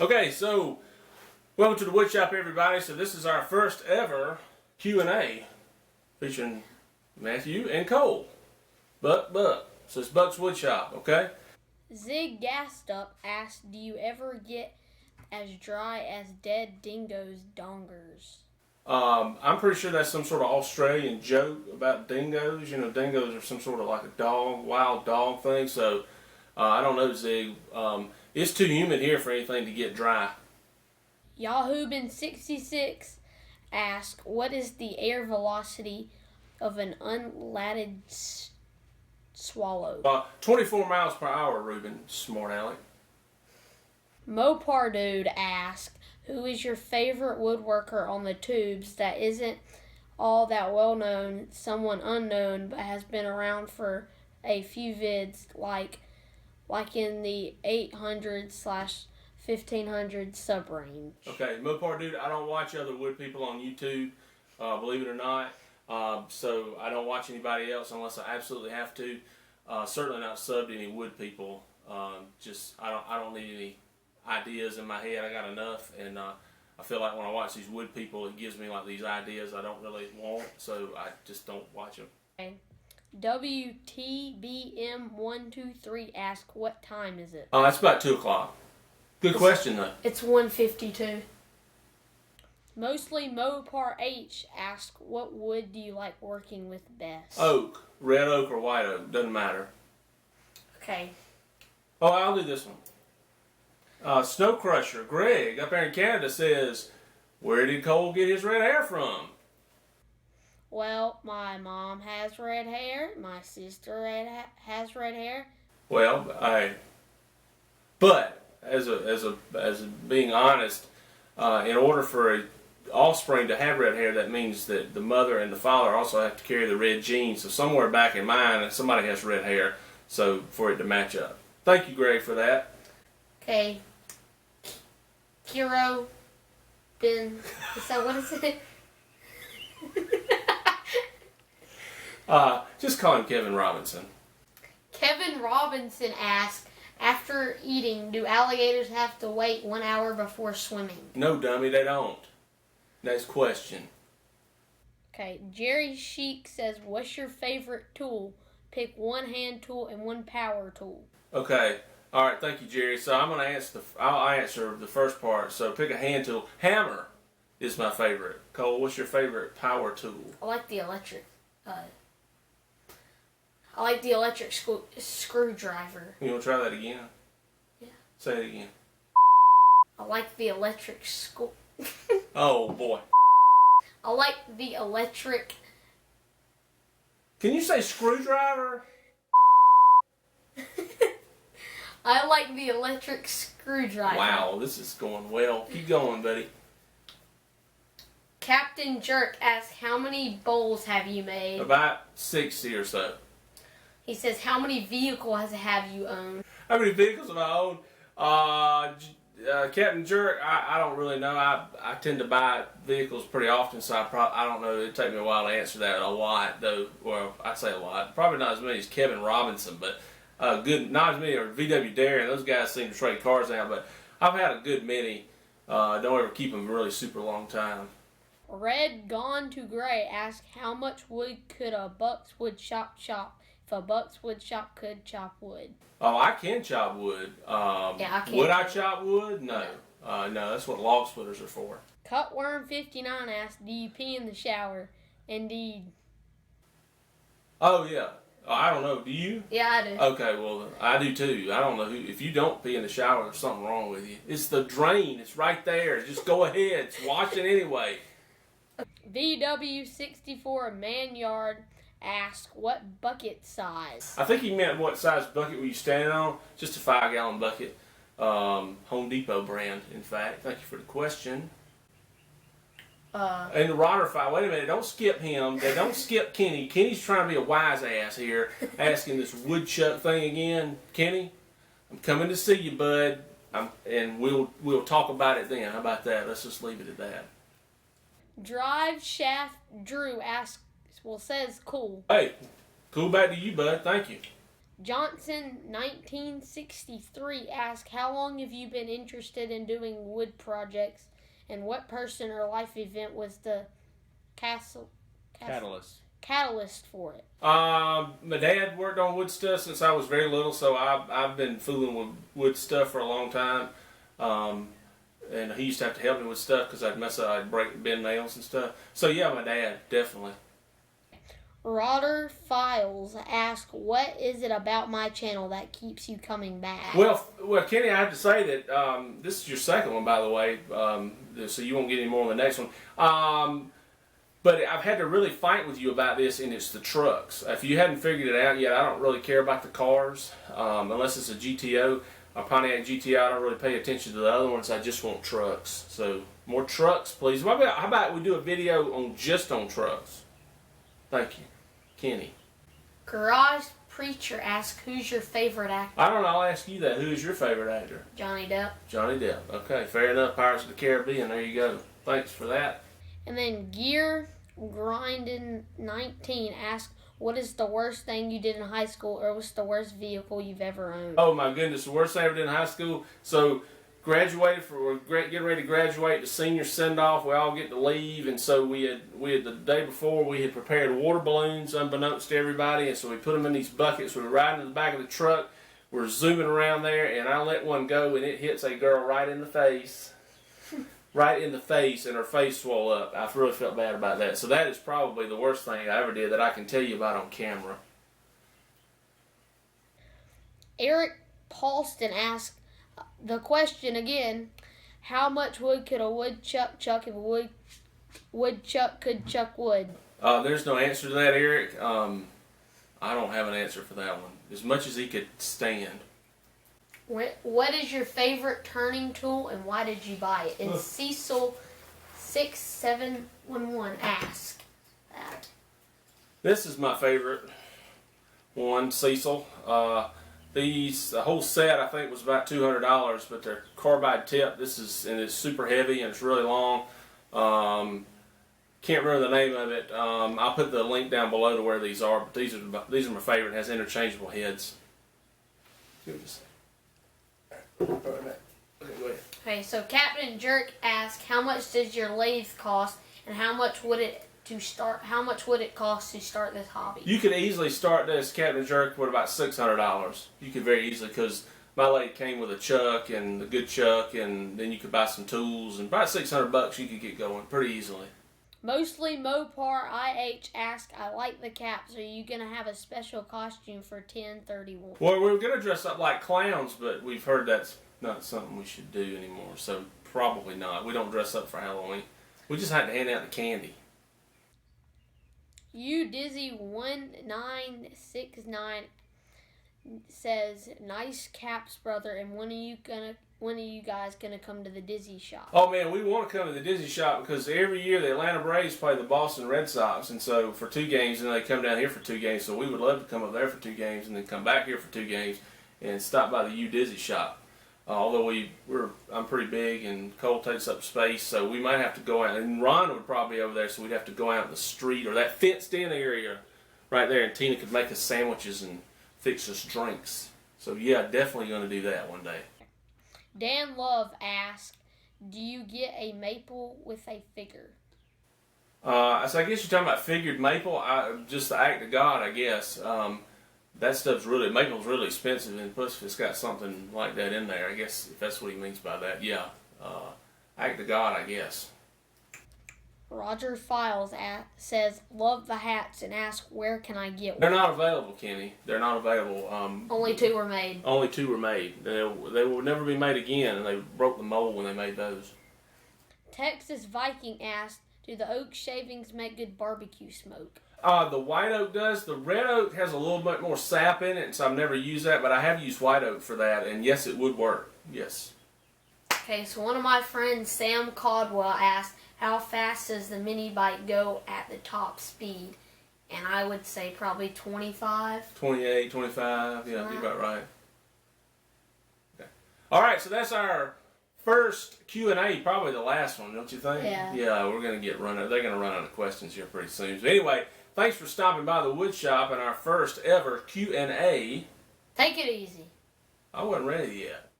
Okay, so welcome to the wood shop, everybody. So this is our first ever Q&A featuring Matthew and Cole. Buck. So it's Buck's Wood Shop, okay? Zig Gastup asked, do you ever get as dry as dead dingoes' dongers? I'm pretty sure that's some sort of Australian joke about dingoes. You know, dingoes are some sort of like a dog, wild dog thing. So I don't know, Zig. It's too humid here for anything to get dry. Yahooban66 asked, what is the air velocity of an unladded swallow? 24 miles per hour, Ruben. Smart Alec. Mopar Dude asked, who is your favorite woodworker on the tubes that isn't all that well known, someone unknown, but has been around for a few vids, like in the 800/1500 sub range? Okay, Mopar Dude, I don't watch other wood people on YouTube, believe it or not. So I don't watch anybody else unless I absolutely have to. Certainly not subbed to any wood people. I don't need any ideas in my head. I got enough, and I feel like when I watch these wood people, it gives me like these ideas I don't really want, so I just don't watch them. Okay. WTBM123 asked, what time is it? That's about 2 o'clock. Good question, though. It's 1:52. Mostly Mopar H asked, what wood do you like working with best? Oak. Red oak or white oak. Doesn't matter. Okay. Oh, I'll do this one. Snow Crusher Greg up there in Canada says, where did Cole get his red hair from? Well, my mom has red hair. My sister has red hair. Well, but as being honest, in order for a offspring to have red hair, that means that the mother and the father also have to carry the red genes. So somewhere back in mine, somebody has red hair, so for it to match up. Thank you, Greg, for that. Okay. Kiro Ben. So what is it? Just call him Kevin Robinson. Kevin Robinson asked, after eating, do alligators have to wait 1 hour before swimming? No, dummy, they don't. Next question. Okay, Jerry Sheik says, what's your favorite tool? Pick one hand tool and one power tool. Okay. All right. Thank you, Jerry. So I'm going to answer I'll answer the first part. So pick a hand tool. Hammer is my favorite. Cole, what's your favorite power tool? I like the electric. Screwdriver. You want to try that again? Yeah. Say it again. I like the electric Oh boy. I like the electric. Can you say screwdriver? I like the electric screwdriver. Wow, this is going well. Keep going, buddy. Captain Jerk asks, how many bowls have you made? About 60 or so. He says, how many vehicles have you owned? How many vehicles have I owned? Captain Jerk, I don't really know. I tend to buy vehicles pretty often, so I don't know. It'd take me a while to answer that a lot, though. Well, I'd say a lot. Probably not as many as Kevin Robinson, but not as many, or VW Darren. Those guys seem to trade cars now, but I've had a good many. Don't ever keep them really super long time. Red Gone to Gray asks, how much wood could a Buck's Wood Shop chop if a Buck's Wood Shop could chop wood? Oh, I can chop wood. Yeah, I can. Would I chop wood? No. No, that's what log splitters are for. Cutworm59 asks, do you pee in the shower? Indeed. Oh, yeah. I don't know. Do you? Yeah, I do. Okay, well, I do too. I don't know if you don't pee in the shower, there's something wrong with you. It's the drain. It's right there. Just go ahead. Wash it anyway. VW64 Manyard asks, what bucket size? I think he meant what size bucket were you standing on? Just a 5-gallon bucket. Home Depot brand, in fact. Thank you for the question. And the Rotter file. Wait a minute. Don't skip him. Don't skip Kenny. Kenny's trying to be a wise ass here, asking this woodchuck thing again. Kenny, I'm coming to see you, bud. And we'll talk about it then. How about that? Let's just leave it at that. Drive Shaft Drew asks, says cool. Hey, cool back to you, bud. Thank you. Johnson 1963 asks, how long have you been interested in doing wood projects, and what person or life event was the catalyst for it? My dad worked on wood stuff since I was very little, so I've been fooling with wood stuff for a long time. And he used to have to help me with stuff because I'd mess up, I'd bend nails and stuff. So yeah, my dad, definitely. Rotter Files asks, what is it about my channel that keeps you coming back? Well, Kenny, I have to say that this is your second one, by the way, so you won't get any more on the next one. But I've had to really fight with you about this, and it's the trucks. If you hadn't figured it out yet, I don't really care about the cars, unless it's a GTO, a Pontiac GTI. I don't really pay attention to the other ones. I just want trucks. So more trucks, please. How about we do a video on just on trucks? Thank you, Kenny. Garage Preacher asks, who's your favorite actor? I don't know. I'll ask you that. Who is your favorite actor? Johnny Depp. Johnny Depp. Okay, fair enough. Pirates of the Caribbean. There you go. Thanks for that. And then Gear Grindin 19 asks, what is the worst thing you did in high school, or what's the worst vehicle you've ever owned? Oh my goodness, the worst thing I ever did in high school. So we're getting ready to graduate, the senior send off. We all get to leave, and so we had the day before we had prepared water balloons unbeknownst to everybody, and so we put them in these buckets. We were riding in the back of the truck. We're zooming around there, and I let one go, and it hits a girl right in the face. Right in the face, and her face swelled up. I really felt bad about that. So that is probably the worst thing I ever did that I can tell you about on camera. Eric Paulston asks the question again, how much wood could a woodchuck chuck if a woodchuck could chuck wood? There's no answer to that, Eric. I don't have an answer for that one. As much as he could stand. What is your favorite turning tool, and why did you buy it? And Cecil 6711 asks that. This is my favorite one, Cecil. The whole set I think was about $200, but they're carbide tip. It's super heavy and it's really long. Can't remember the name of it. I'll put the link down below to where these are. But these are my favorite. It has interchangeable heads. Okay, go ahead. Okay, so Captain Jerk asks, how much does your lathe cost, and how much would it cost to start this hobby? You could easily start this Captain Jerk with about $600. You could very easily, because my lathe came with a chuck and a good chuck, and then you could buy some tools, and about $600 you could get going pretty easily. Mostly Mopar IH asks, I like the caps. Are you going to have a special costume for 1031? Well, we're going to dress up like clowns, but we've heard that's not something we should do anymore, so probably not. We don't dress up for Halloween. We just had to hand out the candy. You Dizzy 1969 says, nice caps, brother, and when are you guys gonna come to the Dizzy shop? Oh man, we want to come to the Dizzy shop because every year the Atlanta Braves play the Boston Red Sox, and so for 2 games, and they come down here for 2 games. So we would love to come up there for 2 games, and then come back here for 2 games, and stop by the U Dizzy shop. Although I'm pretty big, and Cole takes up space, so we might have to go out. And Ron would probably be over there, so we'd have to go out in the street or that fenced-in area right there, and Tina could make us sandwiches and fix us drinks. So yeah, definitely going to do that one day. Dan Love asks, do you get a maple with a figure? So I guess you're talking about figured maple. Just the act of God, I guess. That stuff's maple's really expensive, and plus if it's got something like that in there, I guess if that's what he means by that, yeah. Act of God, I guess. Roger Files says, love the hats, and asks, where can I get one? They're not available, Kenny. They're not available. Only 2 were made. Only 2 were made. They will never be made again, and they broke the mold when they made those. Texas Viking asks, do the oak shavings make good barbecue smoke? The white oak does. The red oak has a little bit more sap in it, so I've never used that, but I have used white oak for that, and yes, it would work. Yes. Okay, so one of my friends, Sam Caldwell, asked, how fast does the mini bike go at the top speed? And I would say probably 25. 28, 25, yeah, you're about right. Okay. All right, so that's our first Q&A, probably the last one, don't you think? Yeah. Yeah, they're going to run out of questions here pretty soon. So anyway, thanks for stopping by the wood shop and our first ever Q&A. Take it easy. I wasn't ready yet.